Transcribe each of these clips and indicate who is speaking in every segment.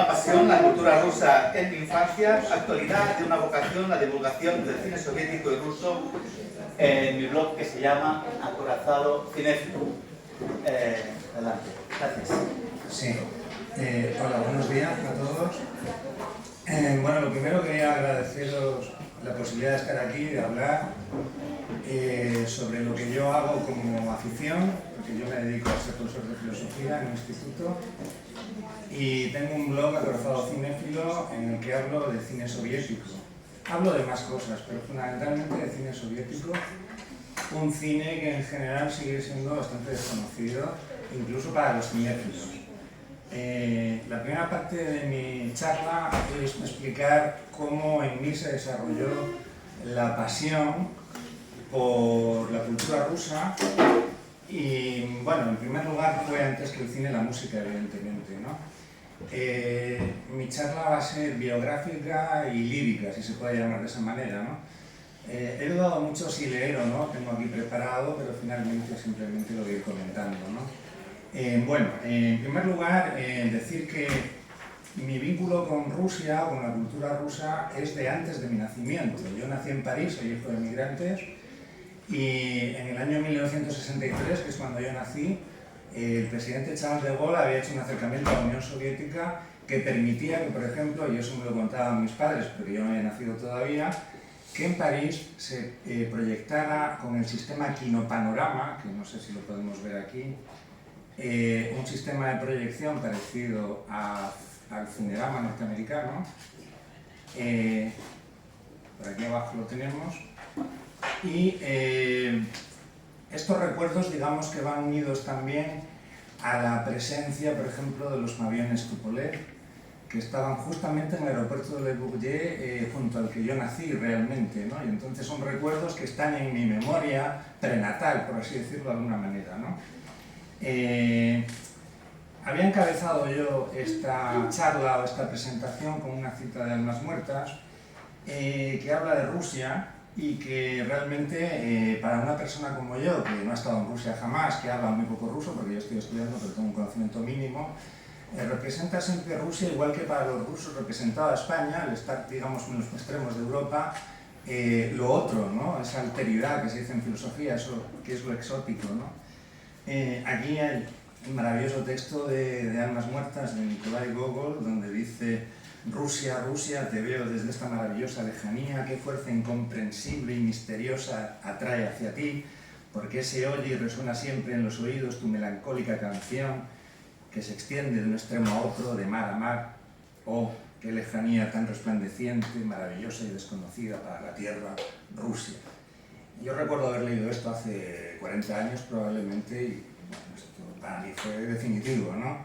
Speaker 1: una pasión, la cultura rusa en mi infancia, actualidad de una vocación, la divulgación del cine soviético y ruso en mi blog que se llama Acorazado Cinéfilo. Adelante, gracias.
Speaker 2: Sí, hola, buenos días a todos. Bueno, lo primero quería agradeceros la posibilidad de estar aquí, de hablar sobre lo que yo hago como afición, porque yo me dedico a ser profesor de filosofía en un instituto y tengo un blog, Acorazado Cinéfilo, en el que hablo de cine soviético. Hablo de más cosas, pero fundamentalmente de cine soviético, un cine que en general sigue siendo bastante desconocido, incluso para los cinéfilos. La primera parte de mi charla es explicar cómo en mí se desarrolló la pasión por la cultura rusa y, bueno, en primer lugar fue antes que el cine la música, evidentemente, ¿no? Mi charla va a ser biográfica y lírica, si se puede llamar de esa manera, ¿no? He dudado mucho si leer o no, tengo aquí preparado, pero finalmente simplemente lo voy a ir comentando, ¿no? Bueno, en primer lugar, decir que mi vínculo con Rusia, con la cultura rusa, es de antes de mi nacimiento. Yo nací en París, soy hijo de inmigrantes, y en el año 1963, que es cuando yo nací, el presidente Charles de Gaulle había hecho un acercamiento a la Unión Soviética que permitía que, por ejemplo, y eso me lo contaban mis padres, porque yo no había nacido todavía, que en París se proyectara con el sistema Kinopanorama, que no sé si lo podemos ver aquí, un sistema de proyección parecido al Cinerama norteamericano. Por aquí abajo lo tenemos. Y estos recuerdos, digamos que van unidos también a la presencia, por ejemplo, de los aviones Tupolev, que estaban justamente en el aeropuerto de Le Bourget, junto al que yo nací realmente, ¿no? Y entonces son recuerdos que están en mi memoria prenatal, por así decirlo de alguna manera, ¿no? Había encabezado yo esta charla o esta presentación con una cita de Almas Muertas que habla de Rusia y que realmente para una persona como yo, que no ha estado en Rusia jamás, que habla muy poco ruso, porque yo estoy estudiando pero tengo un conocimiento mínimo, representa siempre Rusia, igual que para los rusos representaba a España, al estar, digamos, en los extremos de Europa, lo otro, ¿no? Esa alteridad que se dice en filosofía, eso que es lo exótico, ¿no? Aquí hay un maravilloso texto de Almas Muertas de Nikolai Gogol, donde dice: Rusia, Rusia, te veo desde esta maravillosa lejanía, qué fuerza incomprensible y misteriosa atrae hacia ti, porque se oye y resuena siempre en los oídos tu melancólica canción, que se extiende de un extremo a otro, de mar a mar. Oh, qué lejanía tan resplandeciente, maravillosa y desconocida para la tierra, Rusia. Yo recuerdo haber leído esto hace 40 años probablemente y bueno, esto para mí fue definitivo, ¿no?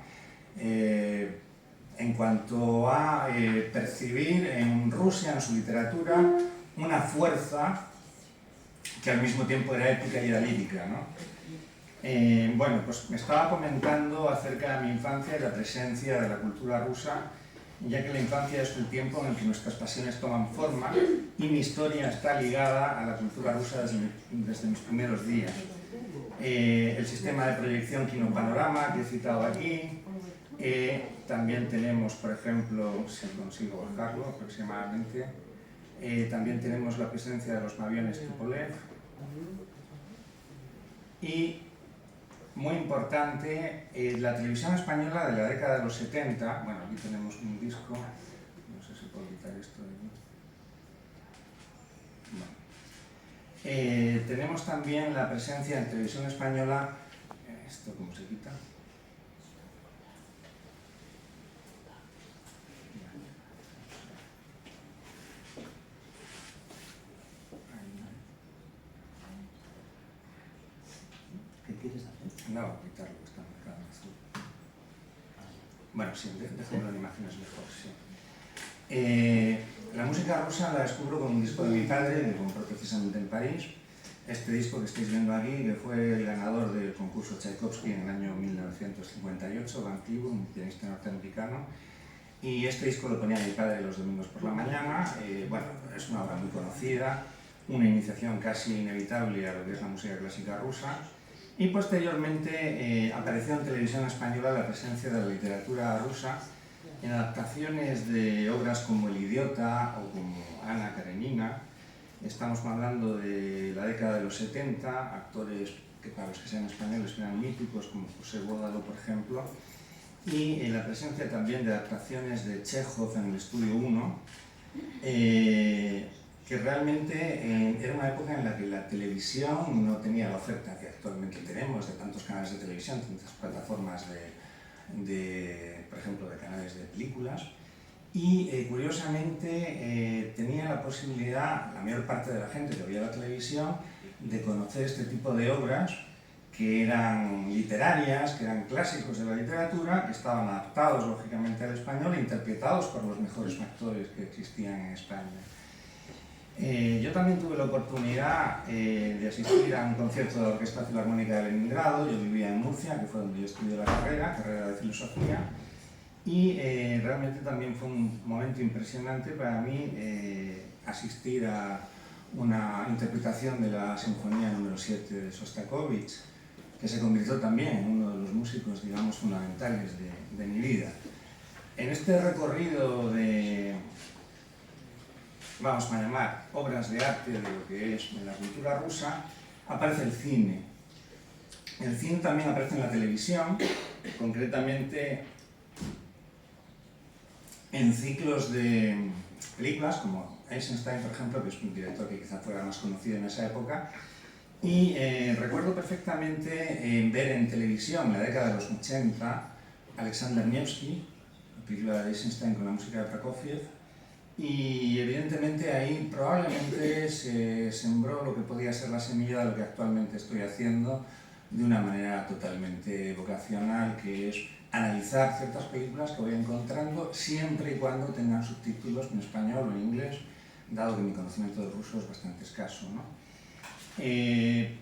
Speaker 2: En cuanto a percibir en Rusia, en su literatura, una fuerza que al mismo tiempo era épica y era lírica, ¿no? Bueno, pues me estaba comentando acerca de mi infancia y la presencia de la cultura rusa, ya que la infancia es el tiempo en el que nuestras pasiones toman forma y mi historia está ligada a la cultura rusa desde mis primeros días. El sistema de proyección Kinopanorama que he citado aquí, también tenemos, por ejemplo, si consigo bajarlo aproximadamente, también tenemos la presencia de los aviones Tupolev y, muy importante, la televisión española de la década de los 70, bueno, aquí tenemos un disco, no sé si puedo quitar esto de aquí. Bueno. Tenemos también la presencia en televisión española, ¿esto cómo se quita?
Speaker 1: ¿Qué quieres hacer?
Speaker 2: No, quitarlo, que está marcado en azul. Bueno, sí, déjame en imágenes mejor, sí. La música rusa la descubro con un disco de mi padre, que compró precisamente en París. Este disco que estáis viendo aquí, que fue el ganador del concurso Tchaikovsky en el año 1958, Van Cliburn, un pianista norteamericano. Y este disco lo ponía mi padre los domingos por la mañana. Bueno, es una obra muy conocida, una iniciación casi inevitable a lo que es la música clásica rusa. Y posteriormente apareció en televisión española la presencia de la literatura rusa En adaptaciones de obras como El idiota o como Ana Karenina, estamos hablando de la década de los 70, actores que para los que sean españoles eran míticos, como José Bódalo, por ejemplo, y la presencia también de adaptaciones de Chekhov en el Estudio 1, que realmente era una época en la que la televisión no tenía la oferta que actualmente tenemos, de tantos canales de televisión, tantas plataformas por ejemplo, de canales de películas, y curiosamente tenía la posibilidad, la mayor parte de la gente que veía la televisión, de conocer este tipo de obras que eran literarias, que eran clásicos de la literatura, que estaban adaptados lógicamente al español e interpretados por los mejores actores que existían en España. Yo también tuve la oportunidad de asistir a un concierto de la Orquesta Filarmónica de Leningrado. Yo vivía en Murcia, que fue donde yo estudié la carrera de filosofía, y realmente también fue un momento impresionante para mí asistir a una interpretación de la Sinfonía número 7 de Sostakovich, que se convirtió también en uno de los músicos, digamos, fundamentales de mi vida. En este recorrido de, vamos a llamar, obras de arte de lo que es la cultura rusa, aparece el cine. El cine también aparece en la televisión, concretamente en ciclos de películas como Eisenstein, por ejemplo, que es un director que quizá fuera más conocido en esa época. Y recuerdo perfectamente ver en televisión, en la década de los 80, Alexander Nevsky, la película de Eisenstein con la música de Prokofiev, y evidentemente ahí probablemente se sembró lo que podía ser la semilla de lo que actualmente estoy haciendo de una manera totalmente vocacional, que es analizar ciertas películas que voy encontrando siempre y cuando tengan subtítulos en español o en inglés, dado que mi conocimiento del ruso es bastante escaso, ¿no?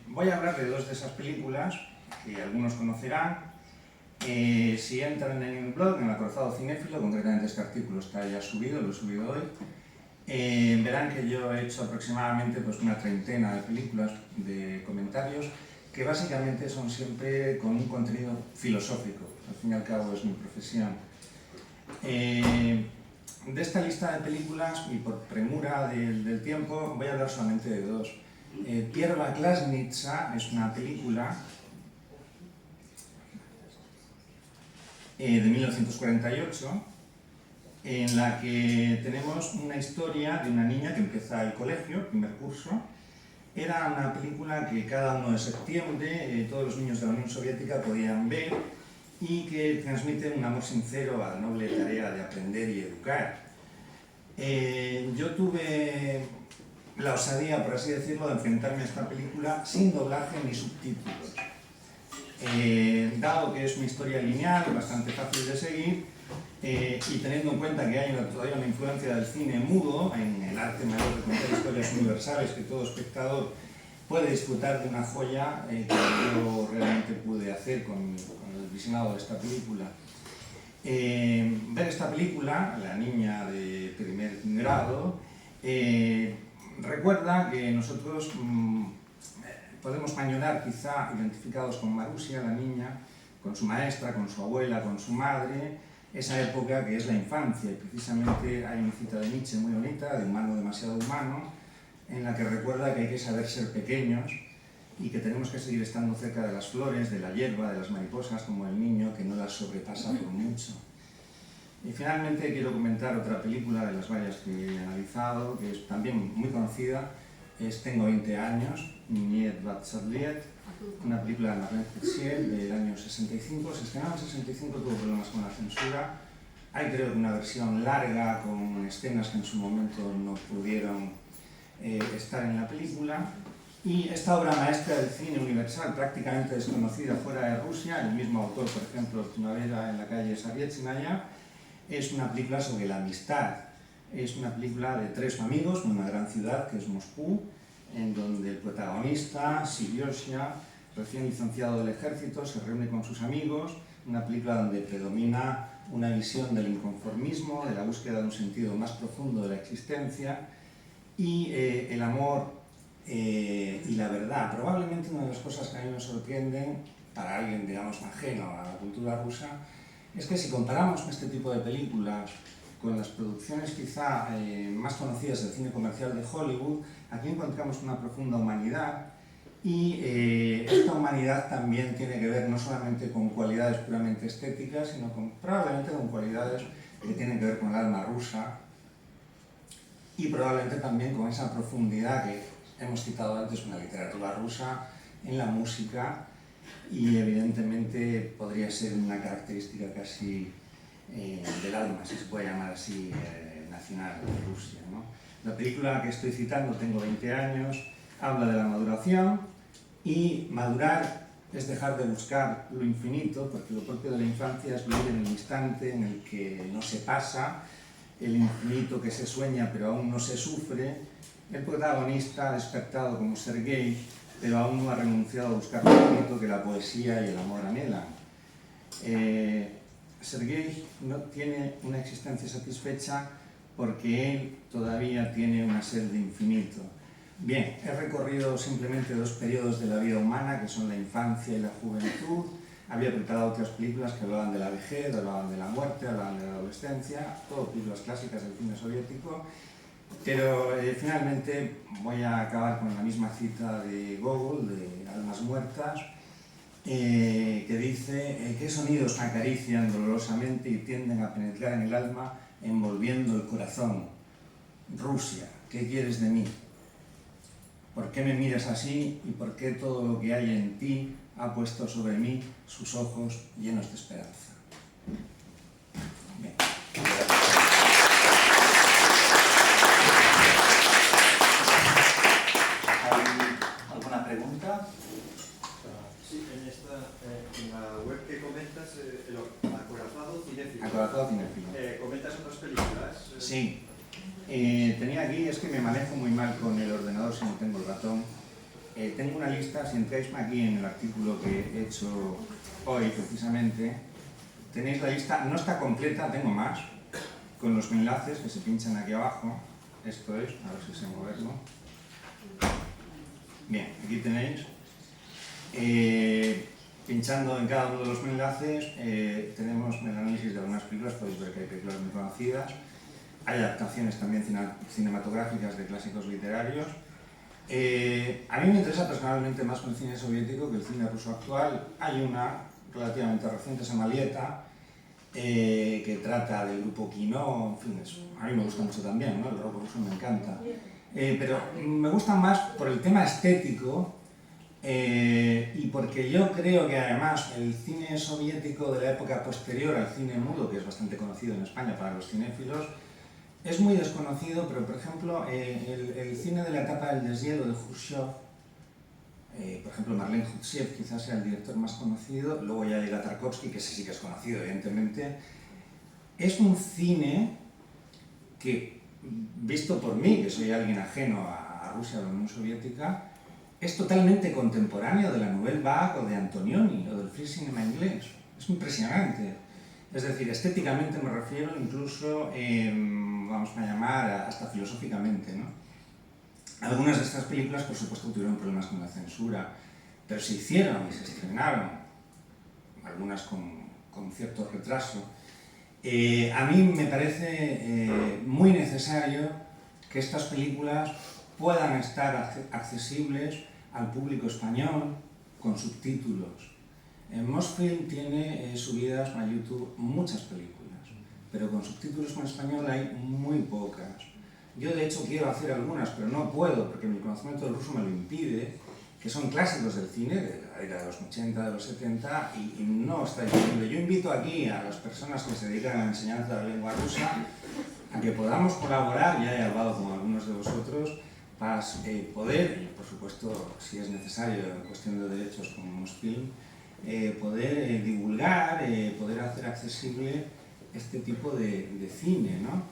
Speaker 2: Voy a hablar de dos de esas películas que algunos conocerán. Si entran en el blog, en el Acorazado Cinéfilo, concretamente este artículo está ya subido, lo he subido hoy, verán que yo he hecho aproximadamente una treintena de películas, de comentarios, que básicamente son siempre con un contenido filosófico. Al fin y al cabo es mi profesión. De esta lista de películas, y por premura del tiempo, voy a hablar solamente de dos. Pierva Klasnitsa es una película de 1948, en la que tenemos una historia de una niña que empieza el colegio, primer curso. Era una película que cada 1 de septiembre todos los niños de la Unión Soviética podían ver y que transmite un amor sincero a la noble tarea de aprender y educar. Yo tuve la osadía, por así decirlo, de enfrentarme a esta película sin doblaje ni subtítulos. Dado que es una historia lineal, bastante fácil de seguir, y teniendo en cuenta que hay todavía una influencia del cine mudo en el arte mayor de contar historias universales, que todo espectador puede disfrutar de una joya que yo realmente pude hacer con el visionado de esta película. Ver esta película, La niña de primer grado, recuerda que nosotros podemos añorar quizá identificados con Marusia, la niña, con su maestra, con su abuela, con su madre, esa época que es la infancia. Y precisamente hay una cita de Nietzsche muy bonita, de Humano demasiado humano, en la que recuerda que hay que saber ser pequeños y que tenemos que seguir estando cerca de las flores, de la hierba, de las mariposas, como el niño que no las sobrepasa por mucho. Y finalmente quiero comentar otra película de las varias que he analizado, que es también muy conocida, es Tengo 20 años, Niet 20 Liet, una película de Marlene Tessier del año 65. Se estrenó en 65, tuvo problemas con la censura. Hay creo que una versión larga con escenas que en su momento no pudieron estar en la película. Y esta obra maestra del cine universal, prácticamente desconocida fuera de Rusia, el mismo autor, por ejemplo, Primavera en la calle Savietznaya, es una película sobre la amistad. Es una película de 3 amigos en una gran ciudad que es Moscú, en donde el protagonista, Siriosia, recién licenciado del ejército, se reúne con sus amigos. Una película donde predomina una visión del inconformismo, de la búsqueda de un sentido más profundo de la existencia, y el amor y la verdad. Probablemente una de las cosas que a mí me sorprenden, para alguien, digamos, ajeno a la cultura rusa, es que si comparamos este tipo de películas con las producciones quizá más conocidas del cine comercial de Hollywood, aquí encontramos una profunda humanidad y esta humanidad también tiene que ver no solamente con cualidades puramente estéticas, sino probablemente con cualidades que tienen que ver con el alma rusa y probablemente también con esa profundidad que hemos citado antes en la literatura rusa, en la música, y evidentemente podría ser una característica casi del alma, si se puede llamar así, nacional de Rusia, ¿no? La película que estoy citando, Tengo 20 años, habla de la maduración, y madurar es dejar de buscar lo infinito, porque lo propio de la infancia es vivir en el instante en el que no se pasa, el infinito que se sueña pero aún no se sufre. El protagonista ha despertado como Sergei, pero aún no ha renunciado a buscar lo infinito que la poesía y el amor anhelan. Sergei no tiene una existencia satisfecha porque él todavía tiene una sed de infinito. Bien, he recorrido simplemente 2 periodos de la vida humana, que son la infancia y la juventud. Había preparado otras películas que hablaban de la vejez, hablaban de la muerte, hablaban de la adolescencia, todas películas clásicas del cine soviético. Pero finalmente voy a acabar con la misma cita de Gogol, de Almas muertas, que dice ¿qué sonidos acarician dolorosamente y tienden a penetrar en el alma, envolviendo el corazón? Rusia, ¿qué quieres de mí? ¿Por qué me miras así y por qué todo lo que hay en ti ha puesto sobre mí sus ojos llenos de esperanza? Bien.
Speaker 1: ¿Hay alguna pregunta?
Speaker 3: Sí, en la web que comentas, el acorazado cinéfilo.
Speaker 2: Acorazado cinéfilo.
Speaker 3: ¿Comentas otras películas?
Speaker 2: Sí. Tenía aquí, es que me manejo muy mal con el ordenador si no tengo el ratón. Tengo una lista, si entráis aquí en el artículo que he hecho hoy precisamente, tenéis la lista, no está completa, tengo más, con los enlaces que se pinchan aquí abajo. Esto es, a ver si sé moverlo. Bien, aquí tenéis. Pinchando en cada uno de los enlaces tenemos el análisis de algunas películas, podéis ver que hay películas muy conocidas. Hay adaptaciones también cinematográficas de clásicos literarios. A mí me interesa personalmente más con el cine soviético que el cine ruso actual. Hay una relativamente reciente, Samalieta, que trata del grupo Kino, en fin, a mí me gusta mucho también, ¿no? El rock ruso me encanta. Pero me gusta más por el tema estético y porque yo creo que además el cine soviético de la época posterior al cine mudo, que es bastante conocido en España para los cinéfilos, es muy desconocido, pero por ejemplo el cine de la etapa del deshielo de Khrushchev, por ejemplo Marlene Khrushchev quizás sea el director más conocido, luego ya llega Tarkovsky, que ese sí que es conocido evidentemente. Es un cine que, visto por mí, que soy alguien ajeno a Rusia, a la Unión Soviética, es totalmente contemporáneo de la Nouvelle Vague o de Antonioni o del free cinema inglés. Es impresionante. Es decir, estéticamente me refiero, incluso, vamos a llamar, hasta filosóficamente, ¿no? Algunas de estas películas, por supuesto, tuvieron problemas con la censura, pero se hicieron y se estrenaron, algunas con cierto retraso. A mí me parece muy necesario que estas películas puedan estar accesibles al público español con subtítulos. Mosfilm tiene subidas a YouTube muchas películas, pero con subtítulos en español hay muy pocas. Yo de hecho quiero hacer algunas, pero no puedo porque mi conocimiento del ruso me lo impide, que son clásicos del cine, de la década de los 80, de los 70, y no está disponible. Yo invito aquí a las personas que se dedican a la enseñanza de la lengua rusa a que podamos colaborar, ya he hablado con algunos de vosotros, para poder, y por supuesto si es necesario en cuestión de derechos como Mosfilm, poder divulgar, poder hacer accesible este tipo de cine, ¿no?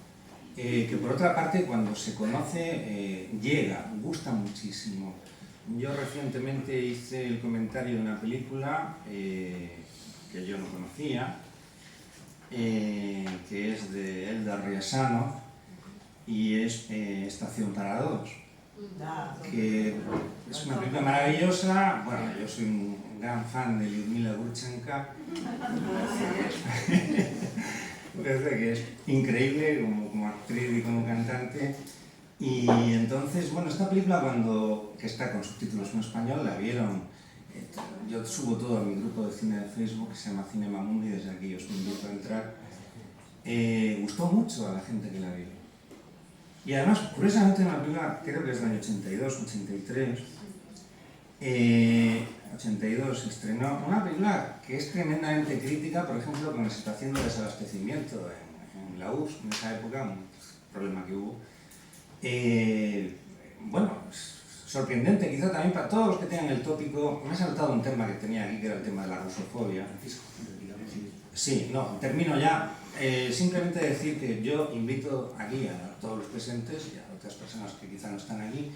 Speaker 2: Que por otra parte cuando se conoce llega, gusta muchísimo. Yo recientemente hice el comentario de una película que yo no conocía, que es de Eldar Riazanov y es Estación Paradox, que es una película maravillosa. Bueno, yo soy un un gran fan de Lyudmila Gurchenko. Me parece que es increíble como actriz y como cantante. Y entonces, bueno, esta película que está con subtítulos en español, la vieron. Yo subo todo a mi grupo de cine de Facebook que se llama Cinema Mundi, desde aquí os invito a entrar. Gustó mucho a la gente que la vio. Y además, curiosamente, una película, creo que es del año 82, 83, 82 se estrenó una película que es tremendamente crítica, por ejemplo, con la situación de desabastecimiento en la URSS, en esa época, un problema que hubo. Bueno, sorprendente, quizá también para todos los que tengan el tópico. Me ha saltado un tema que tenía aquí, que era el tema de la rusofobia. Sí, no, termino ya. Simplemente decir que yo invito aquí a todos los presentes y a otras personas que quizá no están aquí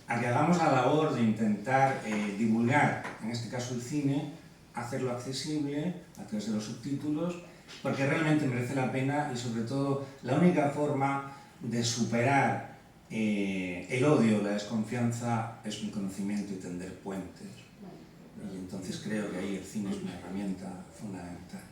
Speaker 2: a que hagamos la labor de intentar divulgar, en este caso el cine, hacerlo accesible a través de los subtítulos, porque realmente merece la pena y sobre todo la única forma de superar el odio, la desconfianza, es un conocimiento y tender puentes. Y entonces creo que ahí el cine es una herramienta fundamental.